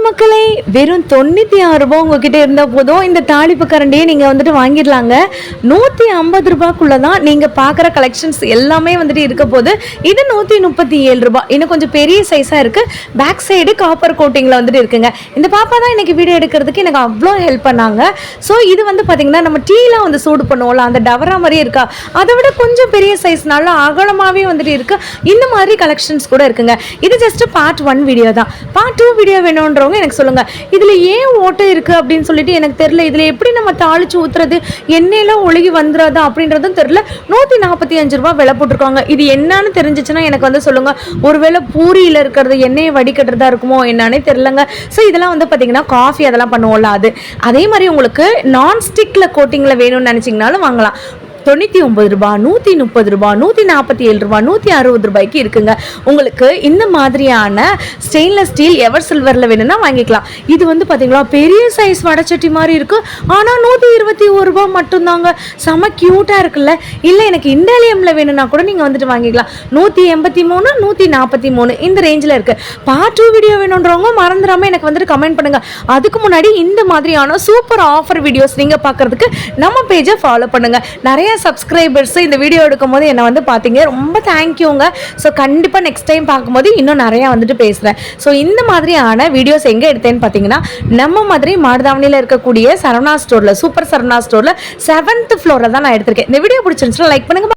மக்களே, வெறும் 96 ரூபாய் உங்ககிட்ட இருந்தா போதும் இந்த தாளிப்பு கரண்டியை நீங்க வந்துட்டு வாங்கிடலாங்க. 150 ரூபாய்க்குள்ள தான் நீங்க பார்க்குற கலெக்ஷன்ஸ் எல்லாமே வந்துட்டு இருக்க போது. இது 137 ரூபாய். இன்னும் கொஞ்சம் பெரிய சைஸா இருக்கு. பேக் சைடு காப்பர் கோட்டிங்ல வந்துட்டு இருக்குங்க. இந்த பாப்பா தான் இன்னைக்கு வீடியோ எடுக்கிறதுக்கு எனக்கு அவ்வளோ ஹெல்ப் பண்ணாங்க. ஸோ இது வந்து பார்த்தீங்கன்னா நம்ம டீலாம் வந்து சூடு பண்ணுவோம்ல, அந்த டவரா மாதிரி இருக்கா, அதை விட கொஞ்சம் பெரிய சைஸ், நல்லா அகலமாகவே வந்துட்டு இருக்கு. இந்த மாதிரி கலெக்ஷன்ஸ் கூட இருக்குங்க. இது ஜஸ்ட் பார்ட் 1 வீடியோ தான். பார்ட் 2 வீடியோ வேணுன்றவங்க எனக்கு சொல்லுங்க. இதுல ஏன் ஓட்டை இருக்கு அப்படின்னு சொல்லிட்டு எனக்கு தெரியல. இதுல எப்படி நம்ம தாளிச்சு ஊத்துறது, எண்ணெயெல்லாம் ஒழுகி வந்துடாதா அப்படின்றதும் தெரியல. 145 ரூபாய் விலை போட்டிருக்காங்க. இது என்னன்னு தெரிஞ்சிச்சுன்னா எனக்கு வந்து சொல்லுங்க. ஒருவேளை பூரியில இருக்கிறது எண்ணெயை வடிகட்டுறதா இருக்குமோ என்னன்னே தெரியலங்க. ஸோ இதெல்லாம் வந்து பார்த்தீங்கன்னா காஃபி அதெல்லாம் பண்ணுவோம்ல, அது அதே மாதிரி உங்களுக்கு நான்ஸ்டிக்ல கோட்டிங்ல வேணும்னு நினைச்சிங்கனாலும் வாங்கலாம். 99 ரூபாய், 130 ரூபாய், 147 ரூபாய், 160 ரூபாய்க்கு இருக்குங்க. உங்களுக்கு இந்த மாதிரியான ஸ்டெயின்லெஸ் ஸ்டீல் எவர் சில்வரில் வேணும்னா வாங்கிக்கலாம். இது வந்து பார்த்தீங்களா பெரிய சைஸ் வடச்சட்டி மாதிரி இருக்கு. ஆனால் 121 ரூபாய் மட்டும்தாங்க. செம க்யூட்டாக இருக்குல்ல. இல்லை எனக்கு இண்டாலியமில் வேணும்னா கூட நீங்கள் வந்துட்டு வாங்கிக்கலாம். 183, 143 இந்த ரேஞ்சில் இருக்கு. பார்ட் 2 வீடியோ வேணுன்றவங்க மறந்துடாமல் எனக்கு வந்துட்டு கமெண்ட் பண்ணுங்க. அதுக்கு முன்னாடி இந்த மாதிரியான சூப்பர் ஆஃபர் வீடியோஸ் நீங்கள் பார்க்கறதுக்கு நம்ம பேஜை ஃபாலோ பண்ணுங்க. நிறைய சப்ஸ்கிரைபர்ஸ் இந்த வீடியோ எடுக்கும் போது என்னை வந்து பார்த்தீங்க, ரொம்ப தேங்க்யூங்க. ஸோ கண்டிப்பாக நெக்ஸ்ட் டைம் பார்க்கும்போது இன்னும் நிறையா வந்துட்டு பேசுகிறேன். ஸோ இந்த மாதிரியான வீடியோஸ் எங்கே எடுத்தேன்னு பார்த்தீங்கன்னா நம்ம மாதிரி மாடுதாவணியில் இருக்கக்கூடிய சரவணா ஸ்டோரில், சூப்பர் சரவணா ஸ்டோரில் 7th ஃப்ளோரில் தான் நான் எடுத்திருக்கேன். இந்த வீடியோ பிடிச்சிருந்துச்சுன்னா லைக் பண்ணுங்க.